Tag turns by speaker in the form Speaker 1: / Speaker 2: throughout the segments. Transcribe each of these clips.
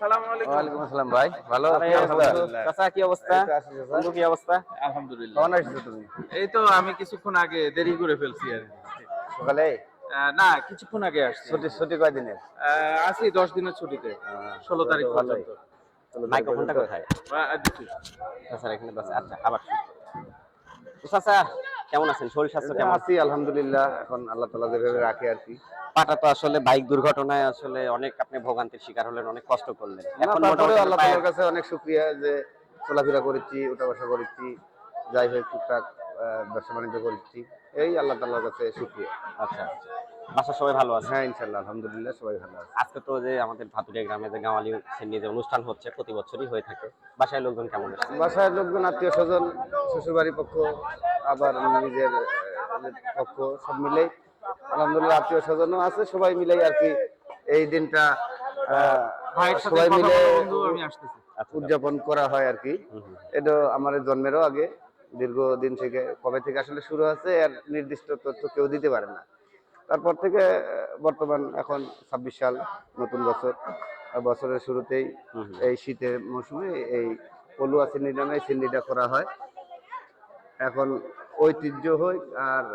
Speaker 1: আসসালামু আলাইকুম।
Speaker 2: ওয়ালাইকুম আসসালাম ভাই, ভালো
Speaker 1: আরে
Speaker 2: কি অবস্থা?
Speaker 1: আলহামদুলিল্লাহ।
Speaker 3: চাচা কি অবস্থা?
Speaker 2: এই তো আছি চাচা।
Speaker 3: বন্ধু কি অবস্থা?
Speaker 1: আলহামদুলিল্লাহ।
Speaker 2: কেমন আছিস তুমি?
Speaker 1: এই তো আমি কিছুক্ষণ আগে দেরি করে ফেলছি আর কি।
Speaker 2: সকালে
Speaker 1: না কিছুক্ষণ আগে আসছি।
Speaker 2: ছুটি কয়দিনের?
Speaker 1: আছি 10 দিনের ছুটিতে। 16 তারিখ
Speaker 2: তো ভালোই।
Speaker 1: পর্যন্ত।
Speaker 3: মাইক্রোফোনটা কোথায়?
Speaker 1: দিচ্ছি।
Speaker 3: চাচা এখানে বসে। আচ্ছা আবার শুরু। তো চাচা কেমন আছেন? শরীর স্বাস্থ্য কেমন?
Speaker 2: আছি আলহামদুলিল্লাহ, এখন আল্লাহ তাআলা যেভাবে রাখে আর কি।
Speaker 3: পাটা তো আসলে বাইক দুর্ঘটনায় আসলে অনেক আপনি ভোগান্তির শিকার হলেন, অনেক কষ্ট করলেন। এখন
Speaker 2: তারপরে
Speaker 3: মোটামুটি
Speaker 2: আল্লাহ
Speaker 3: পায়ের-
Speaker 2: তাআলার কাছে অনেক শুকরিয়া যে চলাফেরা করেছি, উঠা বসা করেছি, যাই হোক টুকটাক ব্যবসা বাণিজ্য করেছি, এই আল্লাহ তাআলার কাছে শুকরিয়া।
Speaker 3: আচ্ছা বাসা সবাই ভালো আছে?
Speaker 2: হ্যাঁ ইনশাআল্লাহ আলহামদুলিল্লাহ সবাই ভালো আছে।
Speaker 3: আজকে তো যে আমাদের ভাতুরিয়া গ্রামে যে গাওয়ালি নিয়ে যে অনুষ্ঠান হচ্ছে প্রতি বছরই হয়ে থাকে, বাসায় লোকজন কেমন এসেছে?
Speaker 2: বাসায় লোকজন, আত্মীয় স্বজন, শ্বশুর বাড়ির পক্ষ, আবার নিজের পক্ষ, সব মিলেই আলহামদুলিল্লাহ আত্মীয় স্বজনও আছে, সবাই মিলেই আর কি এই দিনটা
Speaker 1: ভাইয়ের সাথে
Speaker 2: সবাই
Speaker 1: কথা
Speaker 2: মিলে
Speaker 1: বলো বন্ধু, আমি আসতেছি।
Speaker 3: আচ্ছা
Speaker 2: উদযাপন করা হয় আর কি। এটা আমার জন্মেরও আগে, দীর্ঘদিন থেকে, কবে থেকে আসলে শুরু হচ্ছে এর নির্দিষ্ট তথ্য কেউ দিতে পারে না। তারপর থেকে বর্তমান এখন 26 সাল, নতুন বছর, বছরের শুরুতেই এই শীতের মৌসুমে এই পলুয়া সিন্নি নামে এই সিন্নিটা করা হয়। এখন ঐতিহ্য হোক আর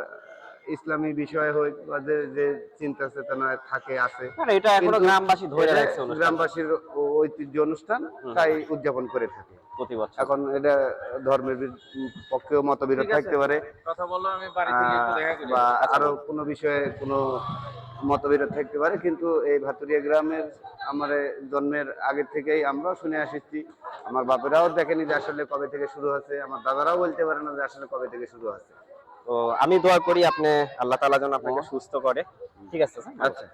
Speaker 2: ইসলামী বিষয় হোক, ওদের যে চিন্তা চেতনা থাকে আছে,
Speaker 3: আর এটা এখনো
Speaker 2: কিন্তু
Speaker 3: গ্রামবাসী ধরে
Speaker 2: এটা
Speaker 3: রাখছে অনুষ্ঠান।
Speaker 2: গ্রামবাসীর ঐতিহ্য অনুষ্ঠান, তাই উদযাপন করে থাকে।
Speaker 3: প্রতি বছর
Speaker 2: এখন এটা ধর্মের পক্ষেও মতবিরোধ
Speaker 1: ঠিক আছে।
Speaker 2: থাকতে পারে,
Speaker 1: কথা বলো, আমি বাড়ি থেকে একটু দেখা করি।
Speaker 2: বা আরো কোনো বিষয়ে কোনো মতবিরোধ থাকতে পারে, কিন্তু এই ভাতুরিয়া গ্রামের আমার জন্মের আগে থেকেই আমরা শুনে আসছি। আমার বাপেরাও দেখেনি যে আসলে কবে থেকে শুরু হচ্ছে, আমার দাদারাও বলতে পারে না যে আসলে কবে থেকে শুরু হচ্ছে।
Speaker 3: তো আমি দোয়া করি আপনি আল্লাহ তাআলা যেন আপনাকে সুস্থ করে। ঠিক আছে স্যার?
Speaker 2: আচ্ছা।